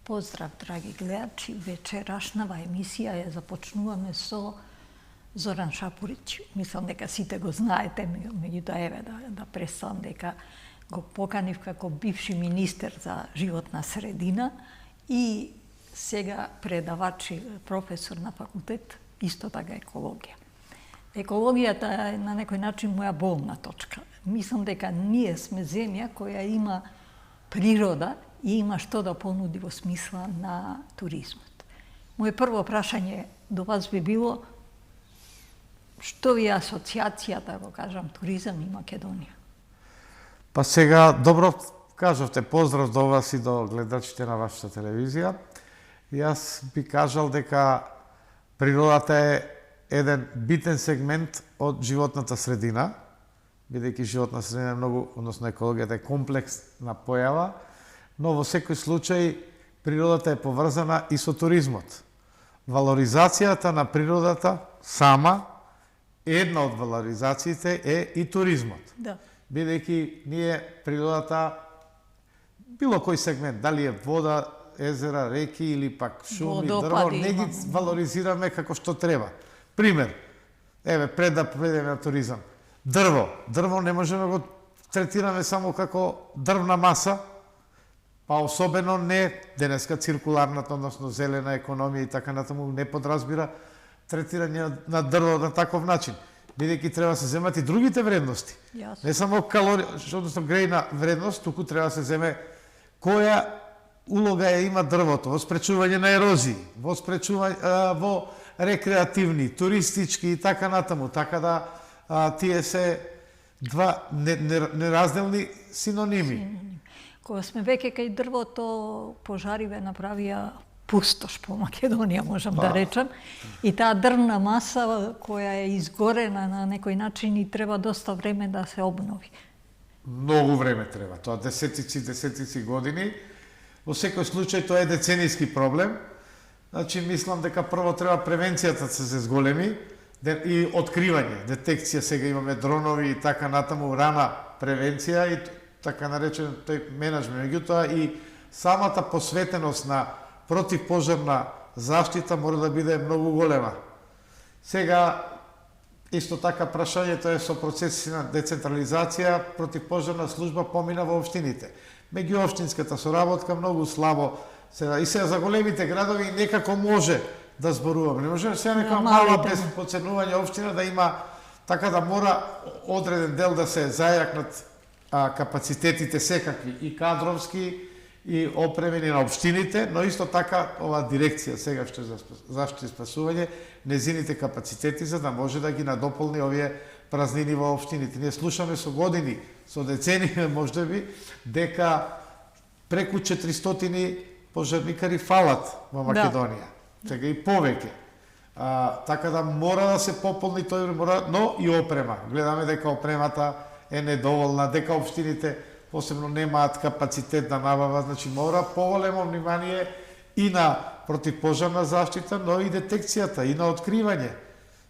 Поздрав, драги гледачи. Вечерашнава емисија ја започнуваме со Зоран Шапурич. Мислам дека сите го знаете, меѓутоа еве да представам дека го поканив како бивши министер за животна средина и сега предавач и професор на факултет, исто така екологија. Екологијата е на некој начин моја болна точка. Мислам дека ние сме земја која има природа и има што да понуди во смисла на туризмот. Моje прво прашање до вас би било што ви е асоциацијата, го кажам, туризам и Македонија? Па сега, добро кажавте, поздрав до вас и до гледачите на вашата телевизија. Јас би кажал дека природата е еден битен сегмент од животната средина, бидејќи животна средина е многу, односно екологијата е комплексна појава, но во секој случај природата е поврзана и со туризмот. Валоризацијата на природата сама, една од валоризациите е и туризмот. Да. Бидејќи ние природата, било кој сегмент, дали е вода, езера, реки или пак шуми, дрво, не ги валоризираме како што треба. Пример, еве, пред да предеме на туризам. Дрво не можеме да го третираме само како дрвна маса, па особено не денеска циркуларната, односно зелена економија и така натаму не подразбира третирање на дрво на таков начин, бидејќи треба да се земат и другите вредности. Јасно. Не само калорија, односно грејна вредност, туку треба да се земе која улога ја има дрвото во спречување на ерозии, во спречување во рекреативни, туристички и така натаму, така да тие се два неразделни синоними. Кога сме веќе кај дрвото, пожариве направија пустош по Македонија, можам да речам. И таа дрвна маса која е изгорена на некој начин и треба доста време да се обнови. Многу време треба, тоа десетици години. Во секој случај тоа е деценијски проблем. Значи, мислам дека прво треба превенцијата да се зголеми и откривање, детекција, сега имаме дронови и така натаму, рана превенција и така наречен тој менеджмент. Меѓутоа и самата посветеност на противпожарна заштита мора да биде многу голема. Сега, исто така прашањето е со процеси на децентрализација, противпожарна служба помина во општините. Меѓуопштинската соработка многу слабо. И сега за големите градови некако може да зборуваме. Не може сега нека мала без поценување општина да има, така да мора одреден дел да се зајакнат капацитетите секакви, и кадровски, и опремени на општините, но исто така ова дирекција сега што е за заштита и спасување, незините капацитети за да може да ги надополни овие празнини во општините. Ние слушаме со години, со децении можеби, дека преку 400 пожарникари фалат во Македонија. Сега и повеќе. Така да мора да се пополни тој, но и опрема. Гледаме дека опремата е недоволна, дека општините посебно немаат капацитет да набава, значи мора поголемо внимание и на противпожарна заштита, но и детекцијата, и на откривање.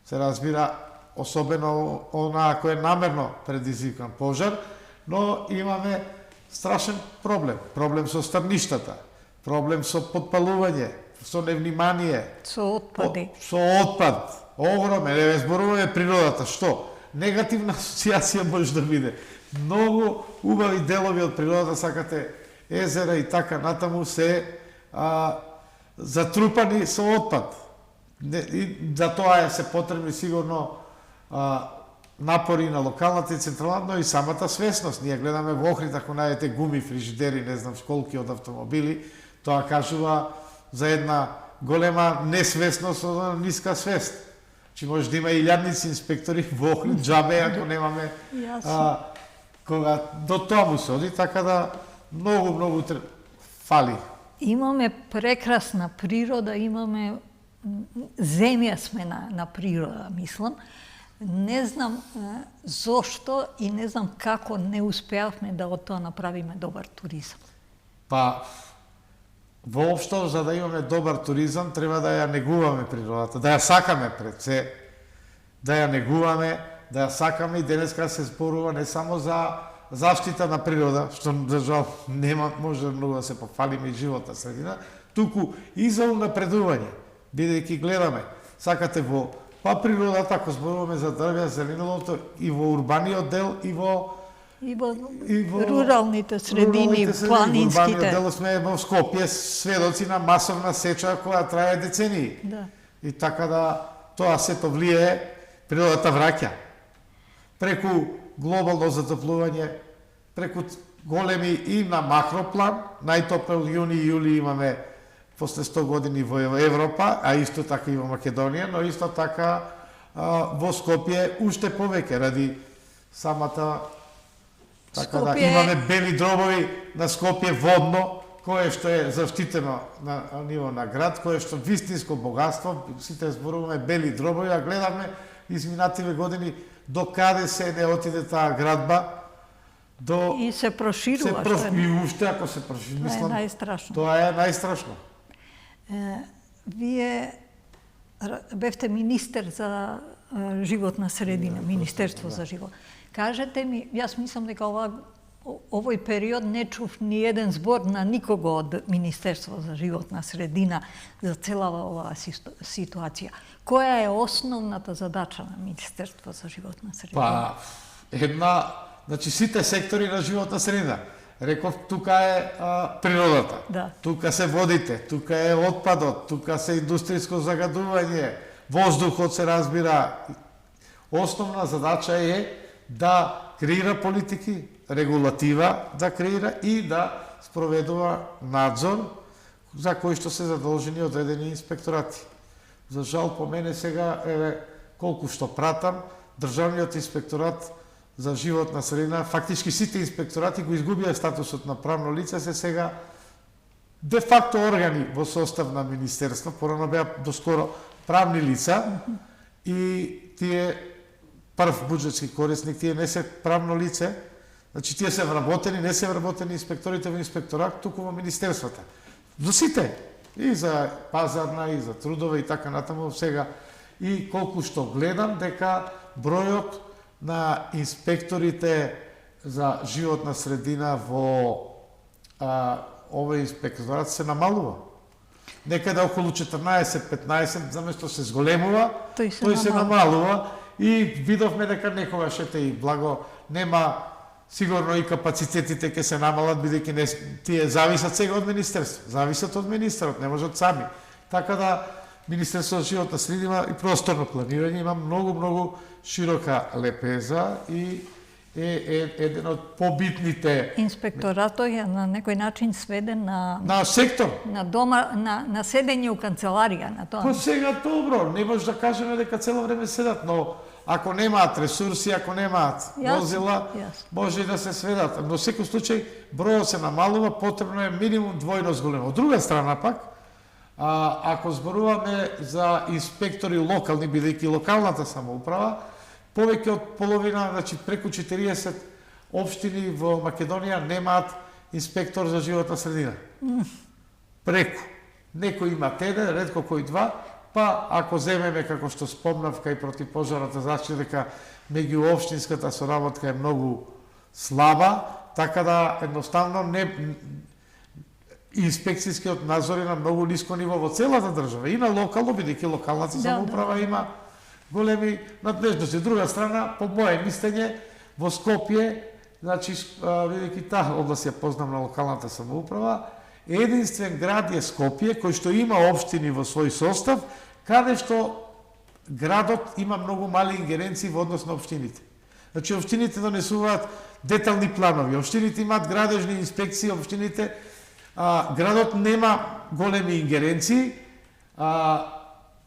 Се разбира, особено онаа кој е намерно предизвикан пожар, но имаме страшен проблем. Проблем со старништата, проблем со подпалување, со невнимание. Со отпади. Со отпад. Огромен. Еве зборуваме природата. Што? Негативна асоциација може да биде. Многу убави делови од природата, сакате езера и така натаму се затрупани со отпад. И за тоа се потребни сигурно напори на локалната и централна, но и самата свесност. Ние гледаме во Охрид, ако најдете гуми, фрижидери, не знам сколки од автомобили, тоа кажува за една голема несвесност од ниска свест. Че може да има илјадници инспектори во Охрид, џабе ако немаме кога до тоа му се оди, така да многу фали. Имаме прекрасна природа, имаме земја сме на природа, мислам. Не знам зошто и не знам како не успеавме да од тоа направиме добар туризам. Па, воопшто, за да имаме добар туризам, треба да ја негуваме природата, да ја сакаме пред се, да ја негуваме, да ја сакаме и денеска се зборува не само за заштита на природа, што за жал нема, може многу да се пофалиме и животна средина, туку и за унапредување, бидејќи гледаме, сакате во природата, ако зборуваме за дрвја, зеленилото, и во урбаниот дел, и во руралните средини, планинските. Урбаниот дел сме во Скопје сведоци на масовна сеча која трае децении. Да. И така да тоа сето влијае, природата враќа. Преку глобално затоплување, преку големи и на макроплан, најтопел јуни и јули имаме после 100 години во Европа, а исто така и во Македонија, но исто така во Скопје уште повеќе ради самата така да имаме бели дробови на Скопје водно, кое што е заштитено на ниво на град, кое што вистинско богатство, сите зборуваме бели дробови, а гледаме изминативе години до каде се не отиде таа градба, до и се проширува, и уште ако се проширува, мислам, тоа е најстрашно. Тоа е најстрашно. Вие бевте министер за животна средина, Министерство за живот. Кажете ми, јас мислам дека овој период не чув ни еден збор на никого од Министерство за животна средина за целава оваа ситуација. Која е основната задача на Министерство за животна средина? Значи сите сектори на животна средина. Реков, тука е природата, да. Тука се водите, тука е отпадот, тука се индустријско загадување, воздухот се разбира. Основна задача е да креира политики, регулатива да креира и да спроведува надзор за кои што се задолжени одредени инспекторати. За жал по мене сега, колку што пратам, Државниот инспекторат за животна средина, фактички сите инспекторати го изгубија статусот на правно лице, се сега де факто органи во состав на министерство, порано беа доскоро правни лица и тие прв буџетски корисник, тие не се правно лице, значи тие се вработени, не се вработени инспекторите во инспекторат, туку во министерствата. За сите, и за пазарна, и за трудове и така натаму сега. И колку што гледам дека бројот на инспекторите за животна средина во овој инспекторат се намалува. Некаде околу 14-15, заместо се зголемува, тој се намалува и видовме дека некогаш ете и благо нема сигурно и капацитетите ќе се намалат, бидејќи тие зависат сега од министерство, зависат од министерот, не можат сами. Така да Министерство за животна средина и просторно планирање има многу широка лепеза и е еден од побитните. Инспекторатот е на некој начин сведен на сектор, на дома, на седење у канцеларија, на тоа. Па сега добро, не може да кажеме дека цело време седат, но ако немаат ресурси, ако немаат возила, може и да се сведат. Но во секој случај бројот се намалува, потребно е минимум двојно зголемо. Од друга страна пак, ако зборуваме за инспектори локални, бидејќи локалната самоуправа, повеќе од половина, значи преку 40 општини во Македонија немаат инспектор за животна средина. Преку. Некој има еден, ретко кој два, па ако земеме како што спомнав кај противпожарната заштита дека меѓу општинската соработка е многу слаба, така да едноставно инспекцијскиот надзор е на многу ниско ниво во целата држава и на локално, бидејќи локалната самоуправа има големи надлежности. Друга страна, по моје мислење, во Скопје, значи, бидејќи таа област ја познам на локалната самоуправа, единствен град е Скопје, кој што има општини во свој состав, каде што градот има многу мали ингеренции во однос на општините. Значи, општините донесуваат детални планови, општините имаат градежни инспекции, општините, градот нема големи ингеренции,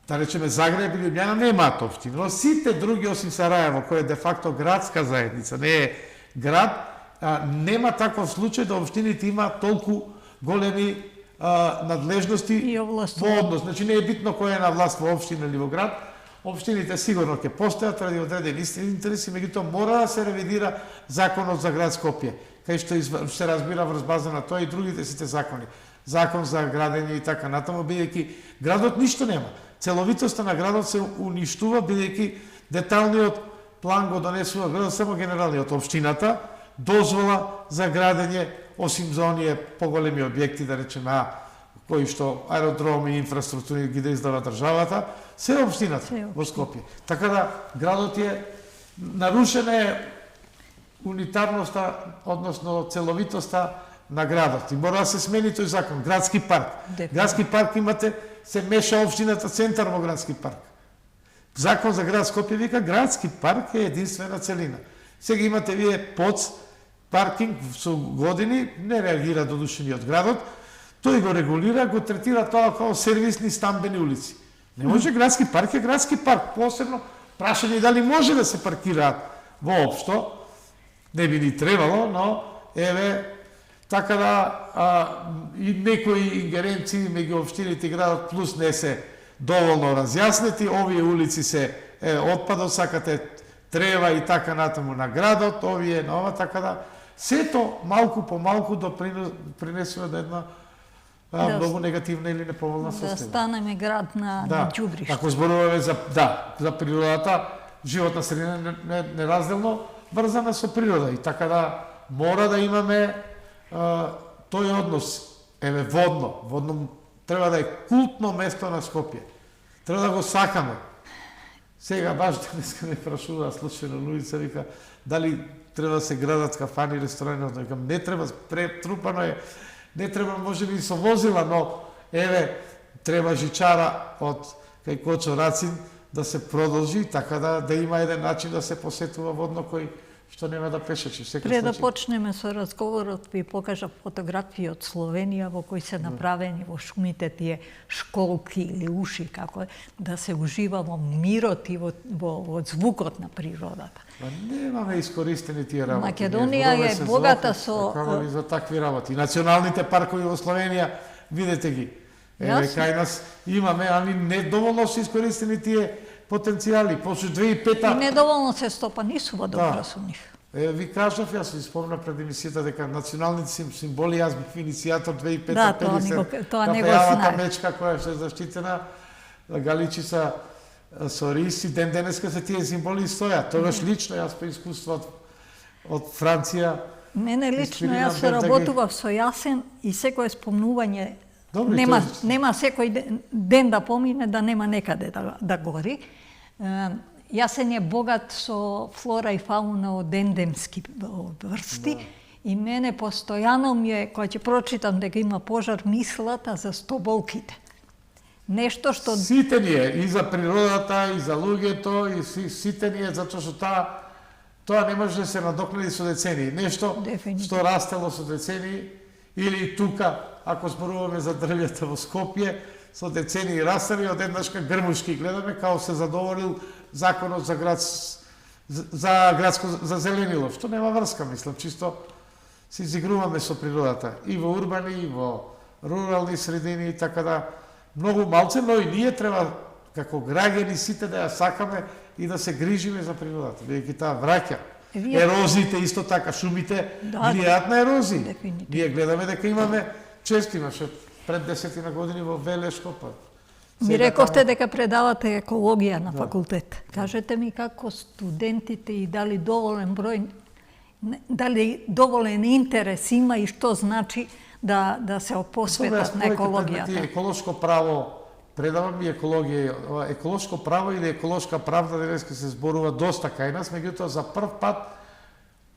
да речеме Загреб или Лјубљана немаат општини, но сите други осим Сарајево, кој е де факто градска заедница, не е град, нема таков случај да општините имаат толку големи надлежности во однос. Значи не е битно кој е на власт во општина или во град, општините сигурно ќе постојат ради одредени интереси, меѓутоа мора да се ревидира законот за град Скопје, кај што се разбира врз база на тоа и другите сите закони. Закон за градење и така натаму, бидејќи градот ништо нема. Целовитоста на градот се уништува, бидејќи деталниот план го донесува градот само генералниот општината, дозвола за градење, осим за оние поголеми објекти, да речеме, кои што аеродроми и инфраструктури ги да издава државата, се општината во Скопје. Така да градот е нарушена е унитарноста, односно целовитоста на градот. И мора да се смени тој закон, градски парк. Градски парк имате, се меша општината центар во градски парк. Закон за град Скопје вика градски парк е единствена целина. Сега имате вие ПОЦ, паркинг со години, не реагира додушениот градот, тој го регулира, го третира тоа како сервисни стамбени улици. Не може градски парк е градски парк, посебно прашање дали може да се паркираат воопшто, не би ни требало, но еве така да и некои ингеренции меѓу општините и градот плюс не се доволно разјаснети, овие улици се отпадот, сакате трева и така натаму на градот, овие на ова, така да сето малку по малку допринесува до една многу негативна или неповолна состојба. Да станеме град на ѓубриште. Ако зборуваме за природата, животна средина неразделно врзана со природа и така да мора да имаме тој однос. Еве водно треба да е култно место на Скопје. Треба да го сакаме. Сега баш денеска ме прашува случајно на улица, вика дали треба да се градат кафани, ресторани, викам не треба, претрупано е. Не треба можеби со возила, но еве треба жичара од кај Кочо Рацин да се продолжи, така да има еден начин да се посетува водно кој што нема да пешачи. Пред да почнеме со разговорот, ви покажа фотографии од Словенија во кои се направени во шумите тие школки или уши, како да се ужива во мирот и во звукот на природата. Немаме искористени тие работи. Македонија е богата со за такви работи. Националните паркови во Словенија, видете ги. Еве кај нас имаме, али не доволно се искористени тие потенцијали. После 2005-та... И недоволно се стопанисува добро со нив. Ви кажав, јас си спомнам пред емисијата дека националните символи, јас бив иницијатор 2005-та тоа не го знае. Мечка која што е заштитена, Галичица со рис и ден денеска се тие символи стојат. Тогаш лично јас по искуство од Франција. Мене лично јас се работував со Јасен и секое спомнување нема секој ден да помине да нема некаде да гори. Јасен е богат со флора и фауна од ендемски врсти и мене постојано ми е, кога ќе прочитам дека има пожар, мислата за стоболките. Нешто што... Сите ни е, и за природата, и за луѓето, и сите ни е, затоа што тоа не може да се надокнади со децении. Нешто што растело со децении, или тука, ако зборуваме за дрвјата во Скопје, со децении растели, одеднашка грмушки гледаме, као се задоволил законот за градско зазеленило, што нема врска, мислам, чисто се изигруваме со природата, и во урбани, и во рурални средини, така да многу малце, но и ние треба, како граѓани, сите да ја сакаме и да се грижиме за природата, бидејќи таа враќа. Ерозиите исто така, шумите влијаат на ерозии. Ние гледаме дека имаме, често имаше пред 10 години во Велешко, Ми рековте дека предавате екологија на факултет. Кажете ми како студентите и дали доволен број, дали доволен интерес има и што значи да се посветат на екологијата. Еколошко право, предавам и екологија, еколошко право или еколошка правда денеска се зборува доста кај нас, меѓутоа за прв пат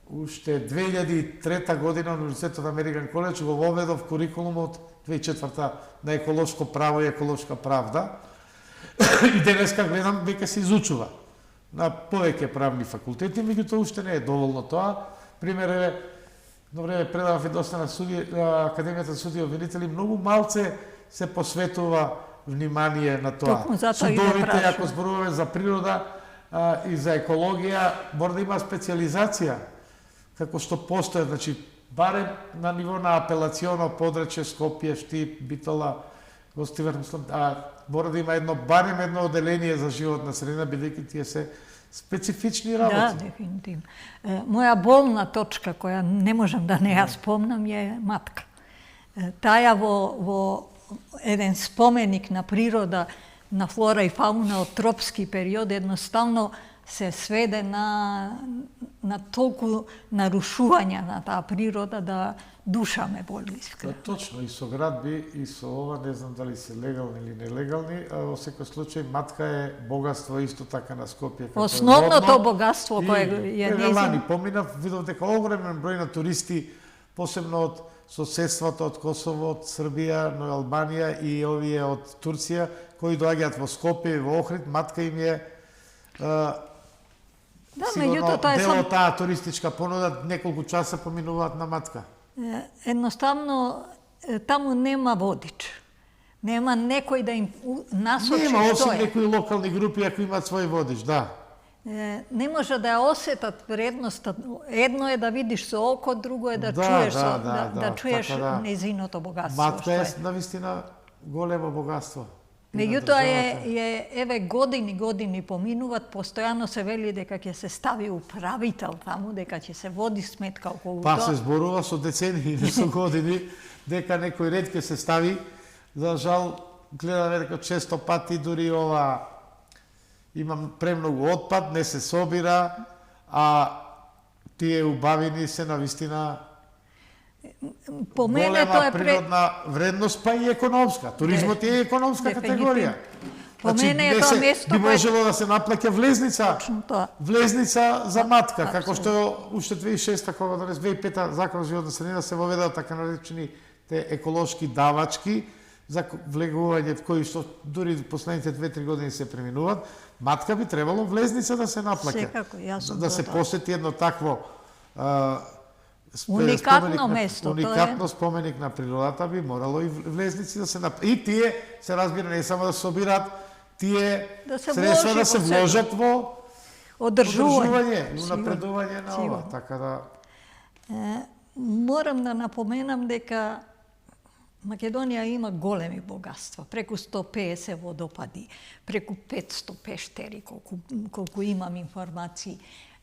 уште 2003 година Универзитетот Американ коледж го воведов курикулумот 2004 на еколошко право и еколошка правда. И денеска гледам веќе се изучува на повеќе правни факултети, меѓутоа уште не е доволно тоа. Пример е, едно време предавав и доста на Академијата за суди и обвинители, многу малце се посветува внимание на тоа. Судовите, ако зборуваме за природа и за екологија, мора да има специализација, како што постоја, значи, барем на ниво на апелационо подрачје Скопје, Штип, Битола, Гостивар, мора да има барем едно оделение за животна средина, бидејќи тие се специфични работи. Да, дефинитивно. Моја болна точка, која не можам да не ја спомнам, е матка. Таја во еден споменик на природа, на флора и фауна од тропски период, едноставно се сведе на толку нарушување на таа природа да душа ме боли искрено. Точно, и со градби, и со ова, не знам дали се легални или нелегални, а во секој случај матка е богатство исто така на Скопје. Основното богатство кое е лани поминав, видов дека огромен број на туристи, посебно од соседството, од Косово, од Србија, но Албанија и овие од Турција, кои доаѓаат во Скопје и во Охрид, матка им е сигурно дел од таа туристичка понуда, неколку часа поминуваат на матка. Едноставно, таму нема водич. Нема некој да им насочи Нема, што осим е. некои локални групи ако имаат свој водич, да. Не може да ја осетат вредноста. Едно е да видиш со око, друго е да чуеш да чуеш незиното богатство. Матка е навистина големо богатство. Меѓутоа еве години поминуваат, постојано се вели дека ќе се стави управител таму, дека ќе се води сметка околу тоа. Па се зборува со децении, не со години, дека некој ред ќе се стави. За жал, гледаме дека често пати дури ова имам премногу отпад, не се собира, а тие убавини се навистина По мене тоа голема е природна вредност, па и економска. Туризмот е економска категорија. По мене е тоа место би можело да се наплаќа влезница. Точно тоа. Влезница за матка, како што уште 2006 кога донес 2005 Закон за животна средина се воведаа така наречени те еколошки давачки за влегување кои што дури последните 2-3 години се преминуваат. Матка би требало влезница да се наплаќа. Секако, јасно. Да се посети едно такво уникатно место, уникатно споменик на природата би морало и влезници да се и тие се разбира не само да се собираат, тие средства да се вложат во одржување и напредување на ова, така да морам да напоменам дека Македонија има големи богатства, преку 150 водопади, преку 500 пештери, колку имам информации,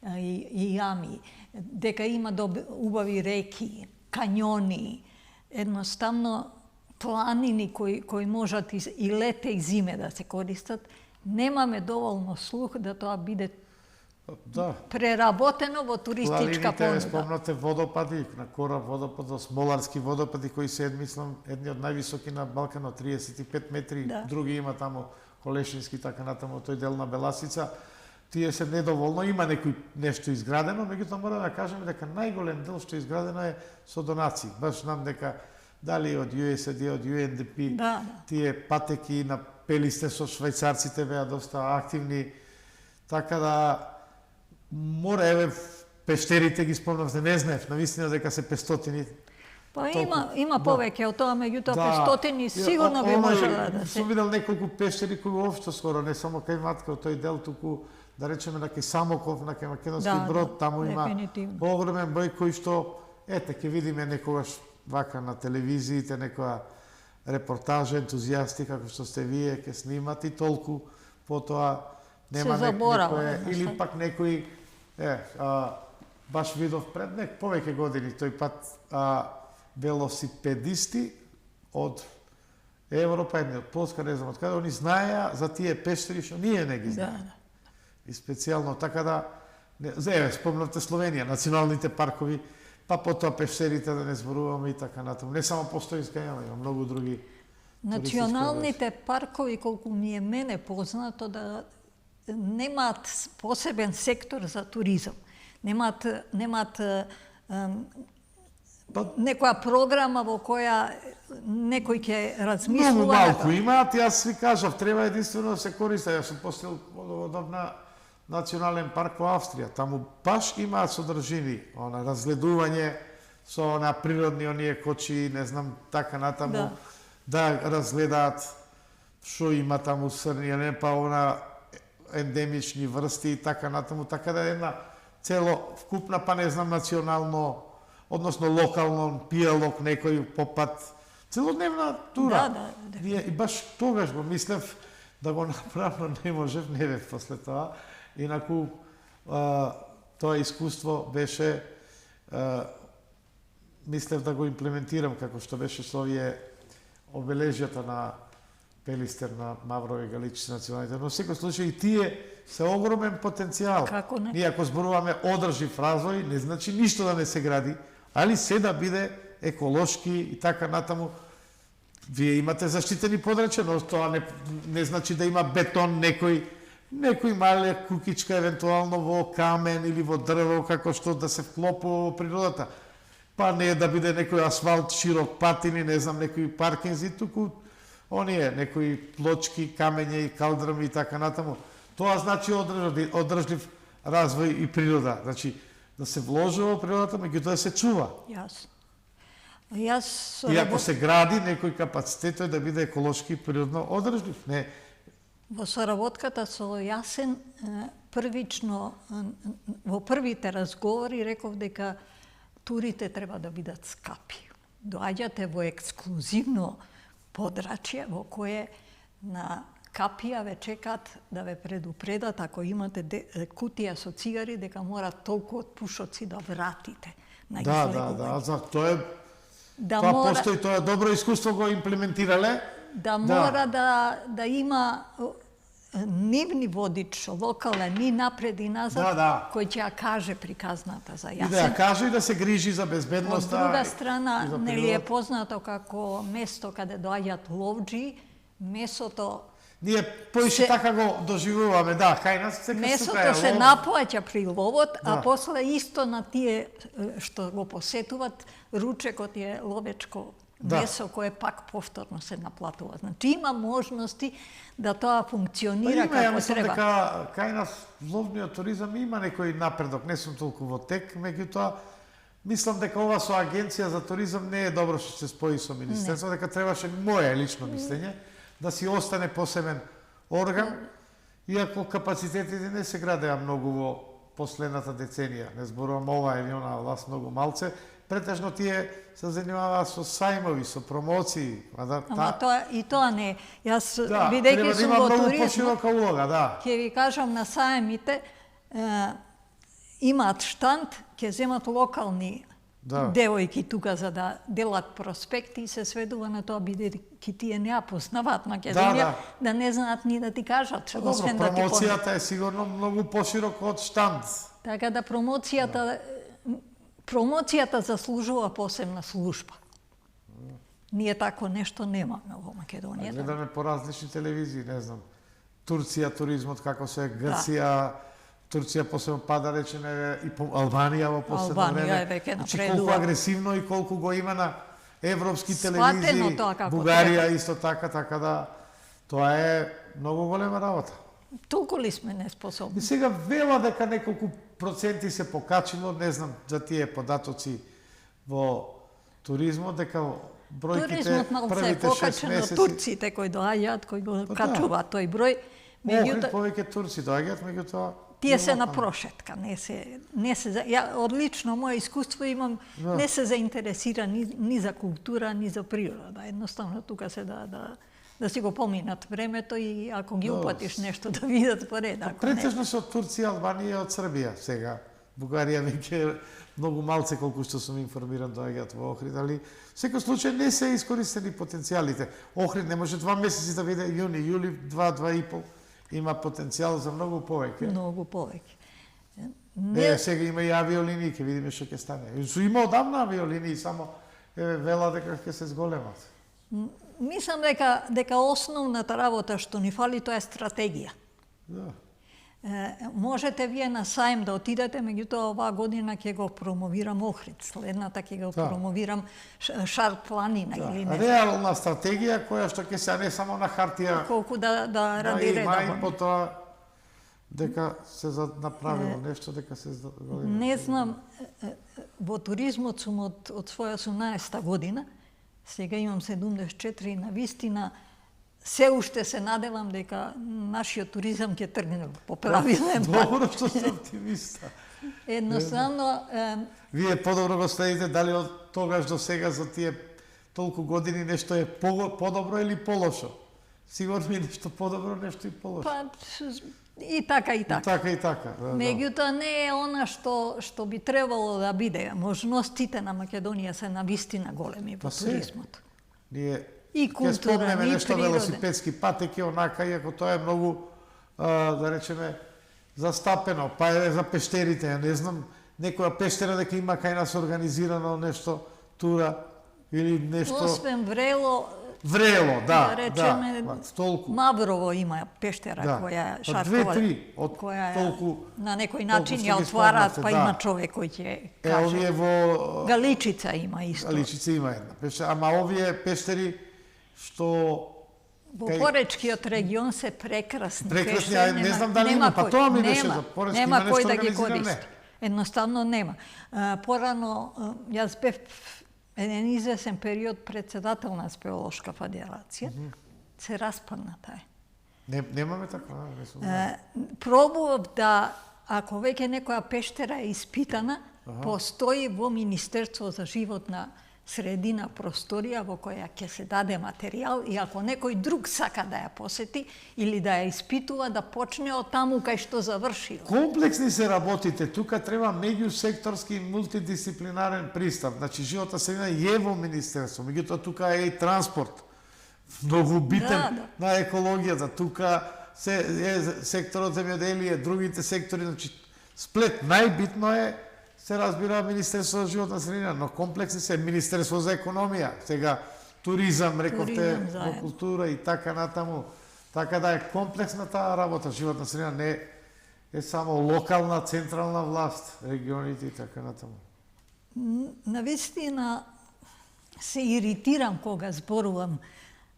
и јами, дека има убави реки, каньони, едноставно планини кои можат и лете и зиме да се користат. Немаме доволно слух да тоа биде преработено во туристичка понуда. Спомнате водопади, на Кораб водопад, Смоларски водопади, кои се, мислам, едни од највисоки на Балканот, 35 метри, други има тамо Колешински, така натаму, тој дел на Беласица. Тие се недоволно, има нешто изградено, меѓутоа мора да кажеме дека најголем дел што изградено е со донации. Баш знам дека дали од USAID, од UNDP, тие патеки на пелисте со швајцарците беа доста активни, така да мора, еве, пештерите ги спомнавте, не знаев, навистина дека се 500. Па има повеќе од тоа, меѓутоа 500 сигурно би можела да се. Сум видел неколку пештери кои воопшто скоро, не само кај матка, од тој дел, туку да речеме на кај Самоков, на кај Македонски Брод, таму има огромен број кои што, ете, ќе видиме некогаш вака на телевизиите, некоја репортажа, ентузијасти, како што сте вие, ќе снимат и толку, потоа нема некој, или пак некој, баш видов пред повеќе години, тој пат велосипедисти од Европа, едни од Полска, не знам од каде, они знаеа за тие пештери што ние не ги знаеме. И специјално така да, еве, спомнавте Словенија, националните паркови, па потоа пештерите да не зборуваме и така натаму. Не само Постојинска јама, има многу други. Националните паркови, колку ми е мене познато, да немаат посебен сектор за туризам. Немаат некоја програма во која некој ќе размислува. Многу малку имаат, јас ви кажав, треба единствено да се користи. Јас сум посетил одовна Национален парк во Австрија. Таму баш имаат содржини, разгледување со природни оние кочи, не знам, така натаму, да разгледаат што има таму срни, не па ендемични врсти и така натаму, така да една цело вкупна, па не знам, национално, односно локално пијалок, некој попат, целодневна тура. И баш тогаш го мислев да го направам, не можев, не бев после тоа. Инаку, тоа искуство беше, мислев да го имплементирам, како што беше со овие обележјата на Пелистер на Маврови Галичи националните, но во секој случај и тие се огромен потенцијал. Како не? Ние ако зборуваме одржив развој, не значи ништо да не се гради, али се да биде еколошки и така натаму. Вие имате заштитени подрачја, но тоа не значи да има бетон некој мале кукичка евентуално во камен или во дрво како што да се вклопува во природата. Па не да биде некој асфалт, широк пат или не знам некои паркинзи, туку оние некои плочки, камења и калдрами и така натаму. Тоа значи одржлив развој и природа. Значи да се вложува во природата, меѓутоа да се чува. Јасно. И ако се гради некој капацитет да биде еколошки и природно одржлив, не. Во соработката со Јасен, првично, во првите разговори реков дека турите треба да бидат скапи. Доаѓате во ексклузивно подрачје во кое на капија ве чекат да ве предупредат ако имате кутија со цигари дека мора толку од пушоци да вратите на Да, тоа постои, тоа добро искуство го имплементирале. Да мора да има нивни водич, локален, ни напред и назад, кој ќе ја каже приказната за Јасен. И да ја каже и да се грижи за безбедноста. Од друга страна, нели е познато како место каде доаѓаат ловџи, месото ние поише така го доживуваме, кај нас се месото се наплаќа при ловот, а после исто на тие што го посетуват, ручекот е ловечко месо кое пак повторно се наплатува. Значи има можности да тоа функционира како треба. Дека кај нас ловниот туризам има некој напредок, не сум толку во тек, меѓутоа мислам дека ова со агенција за туризам не е добро што се спои со министерство, дека требаше моје лично мислење да си остане посебен орган, иако капацитетите не се градеа многу во последната деценија. Не зборувам ова или она власт многу малце, претежно тие се занимаваат со сајмови, со промоции. Ама тоа не. Јас бидејќи сум во туризмот, ќе ви кажам на сајмите имаат штанд, ќе земат локални девојки тука за да делат проспекти и се сведува на тоа бидејќи тие не ја познаваат Македонија, да не знаат ни да ти кажат. Добро, промоцијата е сигурно многу пошироко од штанд. Така да промоцијата заслужува посебна служба. Ние тако нешто немаме во Македонија. Гледаме по различни телевизии, не знам. Турција, туризмот како се, Грција, Турција посебно пада, речеме, и Албанија во последно време. Значи колку агресивно и колку го има на европски телевизии, Бугарија исто така да тоа е многу голема работа. Толку ли сме неспособни? И сега вела дека неколку проценти се покачило, не знам за тие податоци во туризмот, дека бројките првите 6 месеци... Турците кои доаѓаат, кои го качуваат тој број... Охрид повеќе турци доаѓаат, меѓутоа... Тие се на прошетка, не се одлично мое искуство имам, не се заинтересира ни за култура, ни за природа. Едноставно тука се да си го поминат времето и ако ги упатиш нешто да видат поред. Претежно се од Турција, Албанија и од Србија сега. Бугарија веќе многу малце колку што сум информиран доаѓаат во Охрид, али секој случај не се искористени потенцијалите. Охрид не може 2 месеци да биде јуни, јули 2-2,5. Има потенцијал за многу повеќе. Многу повеќе. Сега има и авиолинии, ќе видиме што ќе стане. Има одамна авиолинии, само вела дека ќе се зголемат. Мислам дека основната работа што ни фали тоа е стратегија. Можете вие на сајм да отидете, меѓутоа оваа година ќе го промовирам Охрид, следната ќе го промовирам Шар планина или не. Реална стратегија која што ќе се не само на хартија. Колку да ради редовно. Има и потоа дека се направило нешто, дека се не знам, во туризмот сум од своја 18-та година, сега имам 74 и на вистина се уште се наделам дека нашиот туризам ќе тргне по правилен пат. Добро што сте оптимиста. Едноставно... Вие подобро го следите, дали од тогаш до сега за тие толку години нешто е подобро или полошо? Сигурно е нешто подобро, нешто и полошо. Па, и така, и така. И така, и така. Меѓутоа не е она што би требало да биде. Можностите на Македонија се навистина големи во туризмот. И ќе култура, спомнеме и нешто природен. велосипедски патеки, онака, иако тоа е многу, да речеме, застапено. Па е за пештерите, ја не знам, некоја пештера дека има кај нас организирано нешто, тура, или нешто... Освен Врело, Врело, да, да речеме, толку. Маврово има пештера која Па Шаркова, две-три од која толку на некој начин што ја ги отвараат, спомнавте, па да. има човек кој ќе каже. Овие во Галичица има исто. Галичица има една пештера, ама овие пештери што Во Поречкиот регион се прекрасни Прекрасни, пештери, не знам дали има, па тоа ми беше за Поречки, нема има кој нешто да ги организирано, користи. Едноставно нема. Порано, јас бев еден извесен период председател на Спелеолошка федерација, се распадна тај. Немаме така, не сум. Пробував да, ако веќе некоја пештера е испитана, постои во Министерство за животна средина просторија во која ќе се даде материјал и ако некој друг сака да ја посети или да ја испитува, да почне од таму кај што завршил. Комплексни се работите, тука треба меѓусекторски и мултидисциплинарен пристап. Значи, животна средина е во Министерство, меѓутоа тука е и транспорт, многу битен на екологијата. Тука е секторот земјоделие, другите сектори, значи, сплет. Најбитно е, се разбира, Министерство за животна средина, но комплексни се Министерство за економија, сега туризам, рековте, во култура и така натаму. Така да е комплексна таа работа, животна средина не е само локална, централна власт, регионите и така натаму. Навистина се иритирам кога зборувам,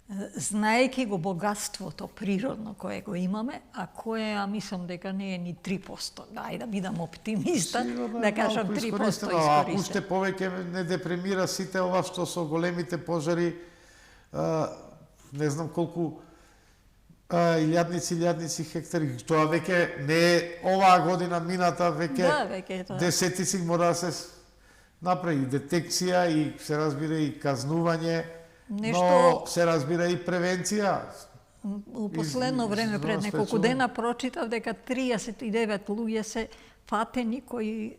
знаејќи го богатството природно кое го имаме, а кое, мислам дека не е ни 3%. Дај да бидам оптимиста, да кажам 3% искористено. Уште повеќе не депремира сите ова што со големите пожари, не знам колку илјадници хектари, тоа веќе не е оваа година мината, веќе десетици мора да се направи детекција и се разбира и казнување, но се разбира и превенција. У последно време, пред неколку дена, прочитав дека 39 луѓе се фатени кои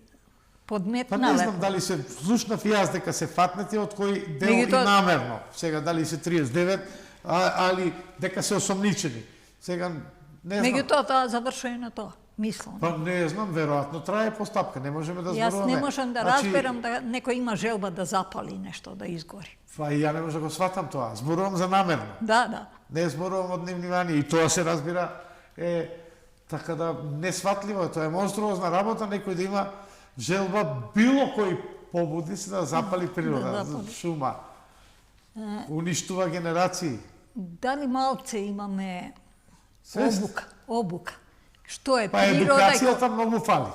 подметнале. Па не знам дали се слушнав и јас дека се фатнати, од кој дел и намерно. Сега дали се 39, али дека се осомничени. Сега не знам. Меѓутоа тоа завршува на тоа, мислам. Па не знам, веројатно трае постапка, не можеме да зборуваме. Јас не можам да разберам да некој има желба да запали нешто, да изгори. Па и ја не можам да го сватам тоа. Зборувам за намерно. Да. Не зборувам од невнимание и тоа се разбира е така да несватливо, тоа е монструозна работа, некој да има желба било кој побуди се да запали природа, шума. Уништува генерации. Дали малце имаме обука? Што е па природа? Па едукацијата многу фали.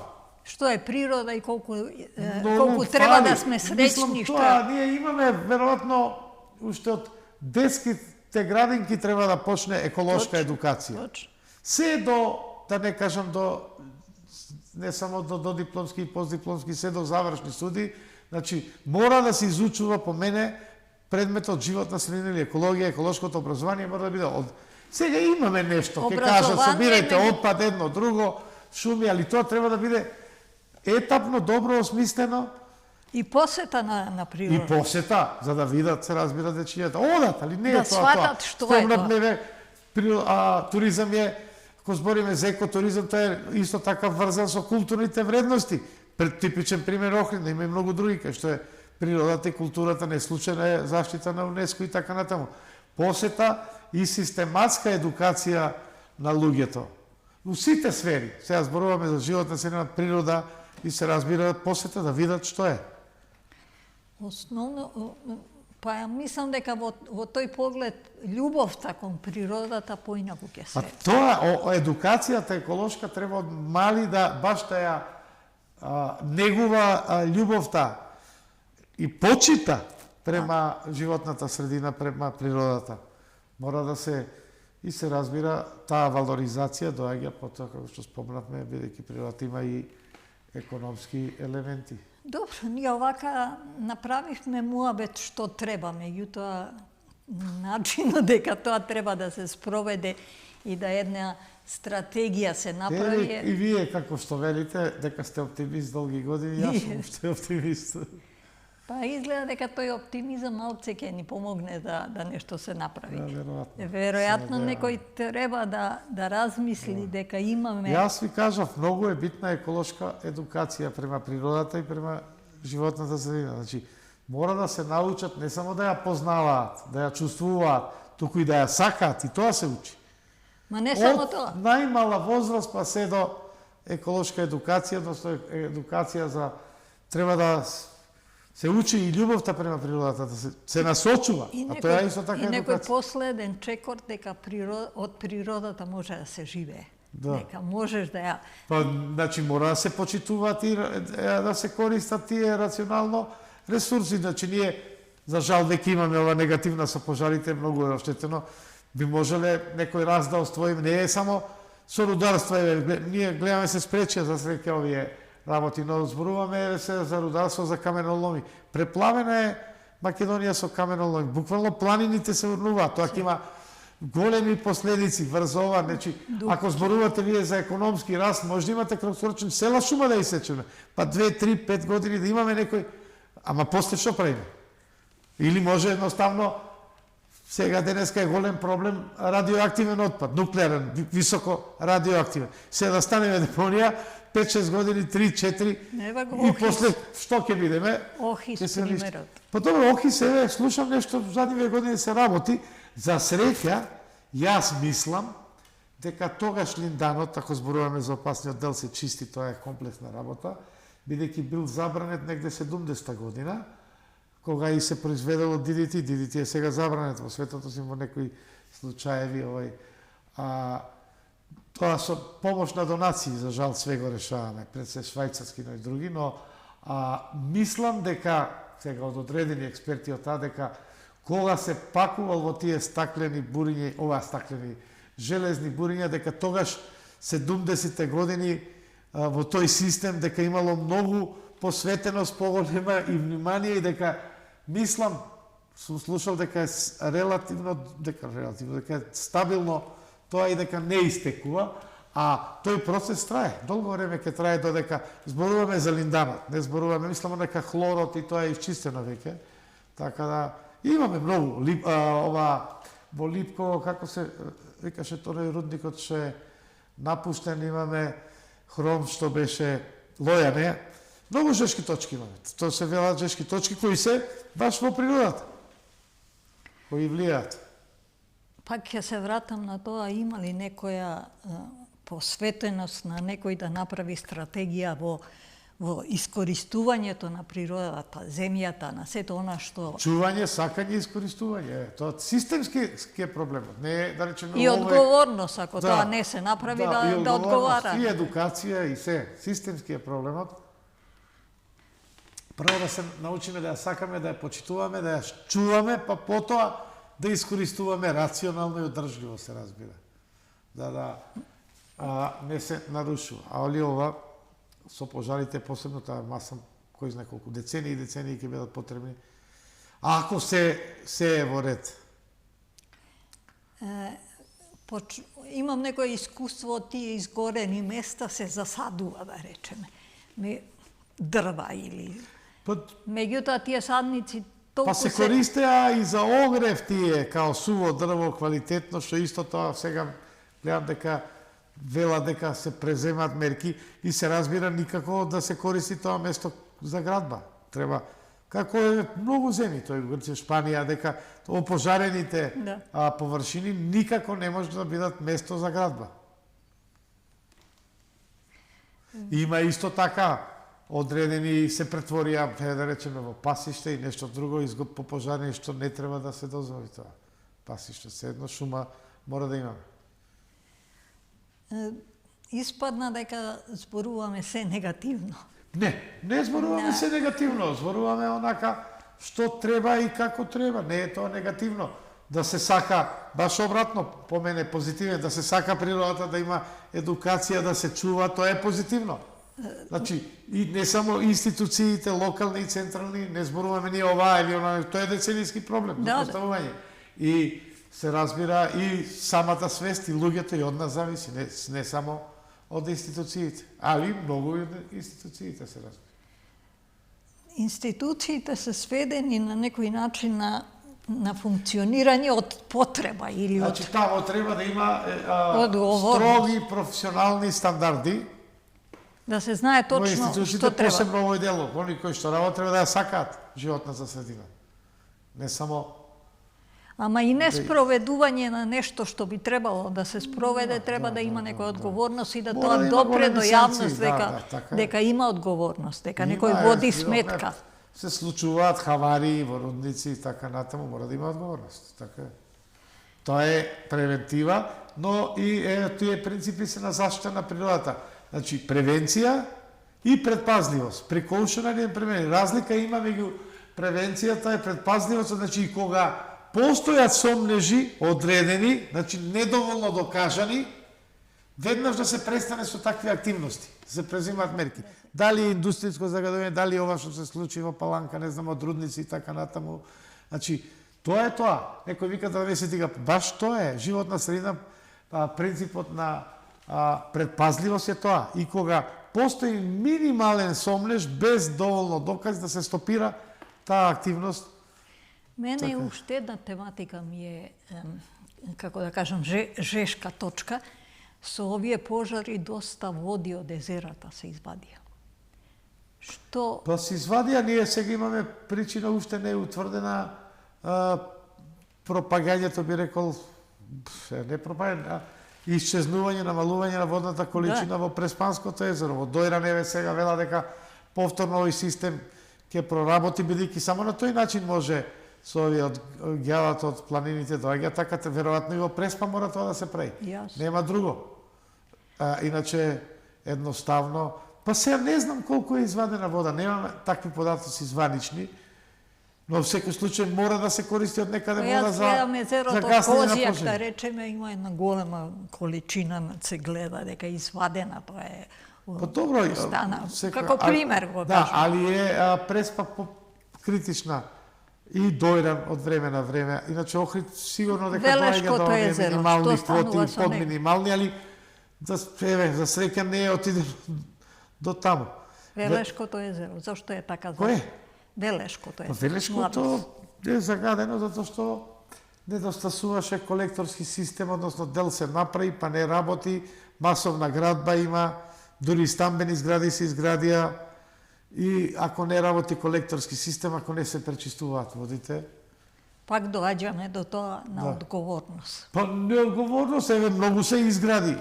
Што е природа и колку треба да сме среќни што тоа ние имаме веројатно уште од детските градинки треба да почне еколошка едукација. Се до, да не кажам до, не само до дипломски и постдипломски, се до завршни студии, значи мора да се изучува по мене предметот животна средина или екологија, еколошкото образование мора да биде од... Сега имаме нешто, ќе кажат, собирајте отпад едно, друго, шуми, али тоа треба да биде етапно, добро осмислено. И посета на природа. И посета, за да видат, се разбира дечињата. Одат, али не е да тоа. Да сватат што е тоа. Туризам е, ако збориме за екотуризам, тоа е исто така врзан со културните вредности. Типичен пример Охрид, има и многу други, кај што е природата и културата, не случајна е заштита на УНЕСКО и така натаму. Посета и систематска едукација на луѓето. Во сите сфери, сега зборуваме за животна средина, природа и се разбира посета да видат што е. Основно, па ја мислам дека во тој поглед љубовта кон природата поинаку ќе се. Тоа едукацијата еколошка треба од мали да баш да ја негува љубовта и почита према животната средина, према природата. Мора да се и се разбира таа валоризација доаѓа потоа како што спомнавме, бидејќи природата има и економски елементи. Добро, ние овака направивме муабет што треба, меѓутоа начинот дека тоа треба да се спроведе и да една стратегија се направи. И вие како што велите дека сте оптимист долги години, јас сум уште оптимист. Па изгледа дека тој оптимизам малце ќе ни помогне да нешто се направи. Да, веројатно некој треба да размисли дека имаме... Јас ви кажав, многу е битна еколошка едукација према природата и према животната средина. Значи, мора да се научат не само да ја познаваат, да ја чувствуваат, туку и да ја сакаат, и тоа се учи. Ма не само тоа. Од најмала возраст па се до еколошка едукација, односно едукација за треба да се учи и љубовта према природата, да се насочува. А тоа е исто така едукација. И некој едукација. последен чекор дека од природата може да се живее. Да. Дека можеш да ја... Па, значи, мора да се почитуваат и да се користат тие рационално ресурси. Значи, ние, за жал, веќе имаме ова негативна со пожарите, многу е оштетено. Би можеле некој раз да оствоим, не е само со рударство, ние гледаме се спречија за среќа овие работи, но зборуваме се за рударство, за каменоломи. Преплавена е Македонија со каменоломи. Буквално планините се урнуваат, тоа ќе има големи последици врз ова. Значи, ако зборувате вие за економски раст, може да имате краткосрочен цела шума да исечеме. Па 2, 3, 5 години да имаме некој, ама после што правиме? Или може едноставно, сега денеска е голем проблем радиоактивен отпад, нуклеарен, високо радиоактивен. Се да станеме депонија, 5-6 години, 3-4, и после што ќе бидеме? Охис примерот. Па добро, Охис, еве, слушам нешто, задниве години се работи. За среќа, јас мислам дека тогаш Линданот, ако зборуваме за опасниот дел, се чисти, тоа е комплексна работа, бидејќи бил забранет негде 70-та година, кога и се произведело DDT. DDT е сега забранет во светот, осим во некои случаеви. Тоа со помош на донации, за жал, све го решаваме, пред се швајцарски, но и други, но мислам дека, сега од одредени експерти од таа, дека кога се пакувал во тие стаклени буриња, стаклени железни буриња, дека тогаш 70-те години во тој систем, дека имало многу посветеност, поголема и внимание, и дека мислам, сум слушал дека е релативно, дека е стабилно тоа и дека не истекува, а тој процес трае. Долго време ќе трае додека зборуваме за Линданот, не зборуваме, мислам дека хлорот и тоа е исчистено веќе. Така да имаме многу во Липково, како се викаше тој рудникот што е напуштен, имаме хром што беше Лојане. Многу жешки точки имаме. Тоа се велат жешки точки кои се баш во природата, кои влијаат. Пак ќе се вратам на тоа, има ли некоја посветеност на некој да направи стратегија во искористувањето на природата, земјата, на сето она што... Чување, сакање, искористување. Тоа системски е проблемот. Не е, да речеме, и одговорност, ако тоа не се направи, да одговара. И едукација, и се. Системски е проблемот. Прво да се научиме да ја сакаме, да ја почитуваме, да ја чуваме, па потоа да искористуваме рационално и одржливо, се разбира. Да не се нарушува. А оли ова, со пожарите, посебно таа масам, кој знае колку, децении и децении ќе бидат потребни, ако се е во ред. Имам некој искуство од тие изгорени места се засадува, да речеме. Дрва или... Меѓутоа, тие садници толку се користеа и за огрев тие, као суво дрво, квалитетно, што исто тоа сега гледам дека вела дека се преземат мерки и се разбира никако да се користи тоа место за градба. Треба, како е многу земји, тој Грција, Шпанија, дека опожарените површини никако не може да бидат место за градба. Има исто така одредени се претворија, да речеме, во пасиште и нешто друго по пожарени што не треба да се дозволи тоа. Пасиште, се едно шума мора да имаме. Испадна дека зборуваме се негативно. Не зборуваме се негативно, зборуваме онака што треба и како треба. Не е тоа негативно. Да се сака, баш обратно, по мене позитивен, да се сака природата, да има едукација, да се чува, тоа е позитивно. Значи, и не само институциите, локални и централни, не зборуваме ние оваа или она, тоа е деценијски проблем, поставување. И се разбира и самата свест и луѓето и од нас зависи, не само од институциите, али многу и од институциите се разбира. институциите се сведени на некој начин на функционирање од потреба или од... Значи, тамо треба да има Одговорност. строги професионални стандарди Да се знае во точно институциите, што треба. посебно овој дел. Они кои што работат треба да ја сакаат животната средина. Не само... Ама и не спроведување на нешто што би требало да се спроведе, треба да има некоја одговорност и да Мора тоа да има допре големи до санкции, јавност така е. дека има одговорност, дека Има, некој води животна, сметка. Се случуваат хаварии во рудници и така натаму, мора да има одговорност. Така е. Тоа е превентива, но и тие принципи се на заштита на природата. Значи, превенција и предпазливост. Precautionary and prevention. Разлика има меѓу превенцијата и предпазливост, значи и кога постојат сомнежи одредени, значи недоволно докажани, веднаш да се престане со такви активности, се презимаат мерки. Дали е индустријско загадување, дали ова што се случи во Паланка, не знам, од рудници и така натаму. Значи, тоа е тоа. Некој вика да не се тига, баш тоа е. Животна средина, принципот на предпазливост е тоа. И кога постои минимален сомнеж, без доволно доказ да се стопира таа активност. Мене е уште една тематика ми е, како да кажам, жешка точка. Со овие пожари доста води од езерата се извадија. Што... Па се извадија, ние сега имаме причина, уште не е утврдена пропагањето, би рекол, не пропагање, исчезнување, намалување на водната количина во Преспанското езеро. Во Дојран еве сега вела дека повторно овој систем ќе проработи, бидејќи само на тој начин може со овие од гјавата од планините доаѓа, така веројатно и во Преспа мора тоа да се прави. Нема друго. Иначе едноставно, па сега не знам колку е извадена вода, немаме такви податоци званични, но во секој случај мора да се користи од некаде вода за гаснење на пожари. Козијак, да речеме, има една голема количина, се гледа дека е извадена, тоа е... Па добро, како пример го кажам. Да, али е Преспа критична и Дојран од време на време. Иначе Охрид сигурно дека доаѓа до овие минимални квоти и подминимални, али за среќа не е отидено до таму. Велешкото езеро, зашто е така? Кој? Велешкото езеро. Велешкото е загадено затоа што недостасуваше колекторски систем, односно дел се направи, па не работи, масовна градба има, дури стамбени згради се изградија, и ако не работи колекторски систем, ако не се пречистуваат водите... Пак доаѓаме до тоа на одговорност. Па неодговорност, еве, многу се изгради.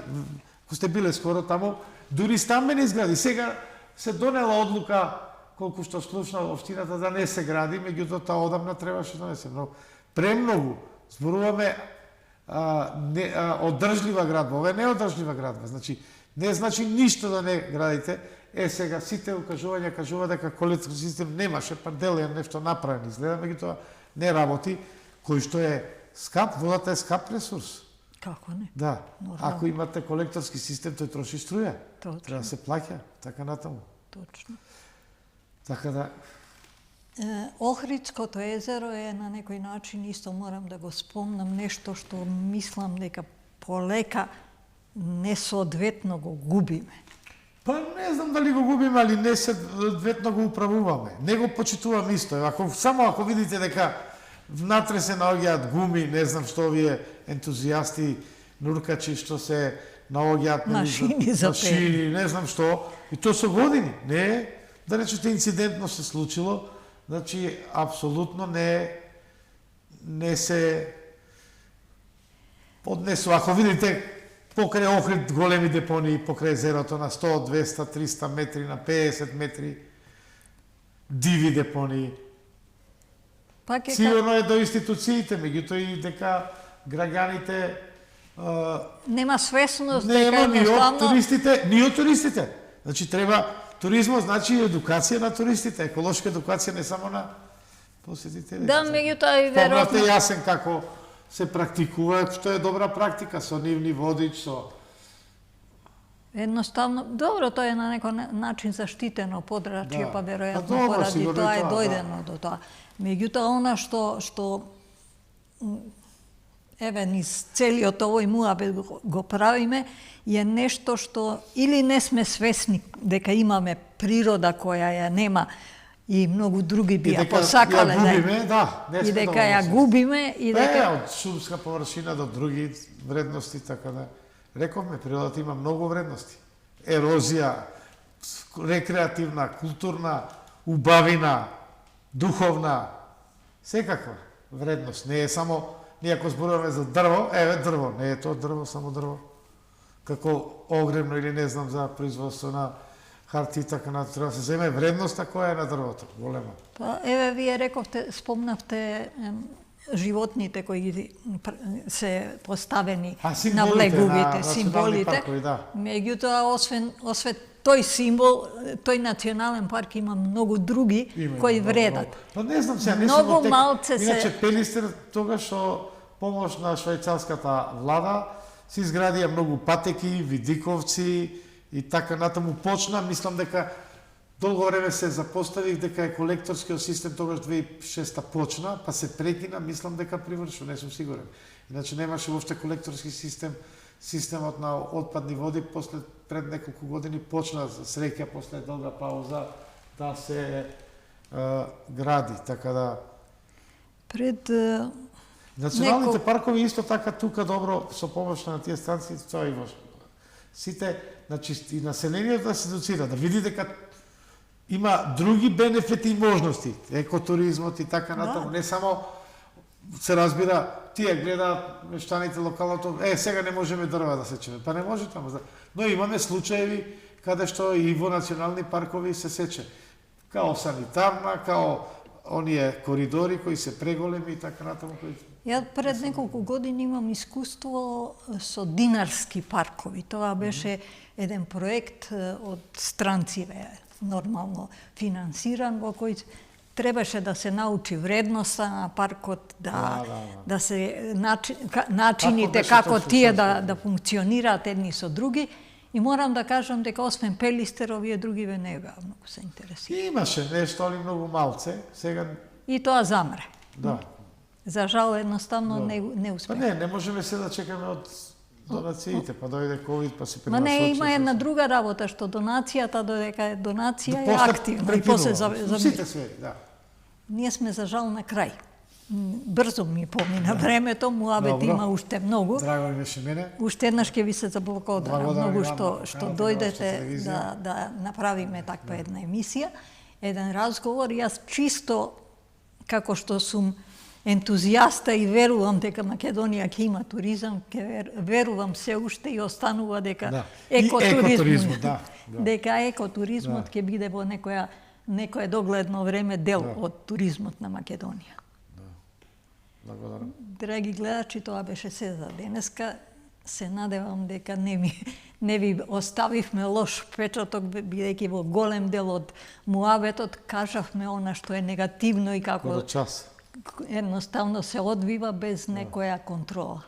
Ако сте биле скоро таму, дури стамбени згради. Сега се донела одлука, колку што слушна општината, да не се гради, меѓутоа тоа одамна требаше да не се. Но премногу зборуваме одржлива градба. Ова е неодржлива градба. Значи, не значи ништо да не градите. Сега сите кажуваат дека колекторски систем немаше, па дел е нешто направено, изгледа, меѓутоа не работи, кој што е скап, водата е скап ресурс. Како не? Да. Ако имате колекторски систем, тој троши струја. Треба да се плаќа, така натаму. Точно. Така да... Охридското езеро е на некој начин, исто морам да го спомнам, нешто што мислам дека полека несоодветно го губиме. Па не знам дали го губиме, али не соодветно го управуваме. Не го почитувам исто. Ако видите дека внатре се наоѓаат гуми, не знам што овие ентузијасти, нуркачи што се наоѓаат машини за машини, не знам што, и тоа со години. Не, да речете инцидентно се случило, значи апсолутно не се однесува. Ако видите покрај Охрид големи депонии, покрај езерото на 100, 200, 300 метри, на 50 метри, диви депонии. Сигурно е до институциите, меѓутоа и дека граѓаните нема свесност дека ни од туристите, Значи треба туризмот, значи едукација на туристите, еколошка едукација не само на посетителите. Да, меѓутоа и веројатно. Помнате јасен како се практикува, што е добра практика со нивни водич, со... Едноставно, добро, тоа е на некој начин заштитено подрачје, па веројатно поради тоа е дојдено до тоа. Меѓутоа, она што еве, низ целиот овој муабет го правиме, е нешто што или не сме свесни дека имаме природа која ја нема и многу други би И ја дека посакале ја губиме, да, не и сме дека доволни ја се. губиме и дека од шумска површина до други вредности, така да рековме, природата има многу вредности. Ерозија, рекреативна, културна, убавина, духовна, секаква вредност. Не е само, ние ако зборуваме за дрво, еве дрво, не е тоа дрво, само дрво. Како огремно или не знам за производство на хартија и така натаму, треба да се земе вредноста која е на дрвото, голема. Па, еве, вие рековте, спомнавте животните кои се поставени на символите, влеговите, на символите. паркови, да. Меѓутоа, освен тој символ, тој национален парк има многу други кои вредат. Па не знам сега, не Многу сум малце се- Иначе Пелистер тогаш со помош на швајцарската влада се изградија многу патеки, видиковци и така натаму почна, мислам дека долго време се запоставих дека е колекторскиот систем тогаш 2006 почна, па се прекина, мислам дека привршува, не сум сигурен. Иначе немаше воопште колекторски систем, системот на отпадни води пред неколку години почна за среќа после долга пауза да се гради, така да Пред националните паркови исто така тука добро со помош на тие станции тоа и во сите, значи и населението да се едуцира, да види дека има други бенефити и можности, екотуризмот и така натаму, не само се разбира, тие гледаат мештаните локалното, сега не можеме дрва да сечеме, па не може таму, но имаме случаеви каде што и во национални паркови се сече, као санитарна, као оние коридори кои се преголеми и така натаму. Ја пред неколку години имам искуство со динарски паркови. Тоа беше еден проект од странциве, нормално финансиран, во кој требаше да се научи вредноста на паркот, да се начините беше како точно тие шанс, да функционираат едни со други. И морам да кажам дека освен Пелистер, овие други не беа многу се интересира. Имаше нешто, али многу малце, сега И тоа замре. да. За жал, едноставно не Па успеа. не можеме се да чекаме од донациите, па дојде ковид, па се Ма не, има една друга друга работа, што донацијата, додека е донација, е после активна. И после за сите сфери, да. Ние сме за жал на крај. Брзо ми помина времето, муабет Добро. има уште многу. Драго ми беше мене. Уште еднаш ќе ви се заблагодарам Благодарам многу и вама, што каналот на дојдете вашата телевизија. да направиме таква една емисија, еден разговор. Јас чисто, како што сум ентузијаста и верувам дека Македонија ќе има туризам, верувам се уште и останува дека Да. И екотуризмот, да. дека екотуризмот ќе биде во некое догледно време дел од туризмот на Македонија. Благодарам. Драги гледачи, тоа беше се за денеска. Се надевам дека не ви оставивме лош впечаток, бидејќи во голем дел од муабетот кажавме она што е негативно и како Час. едноставно се одвива без некоја контрола.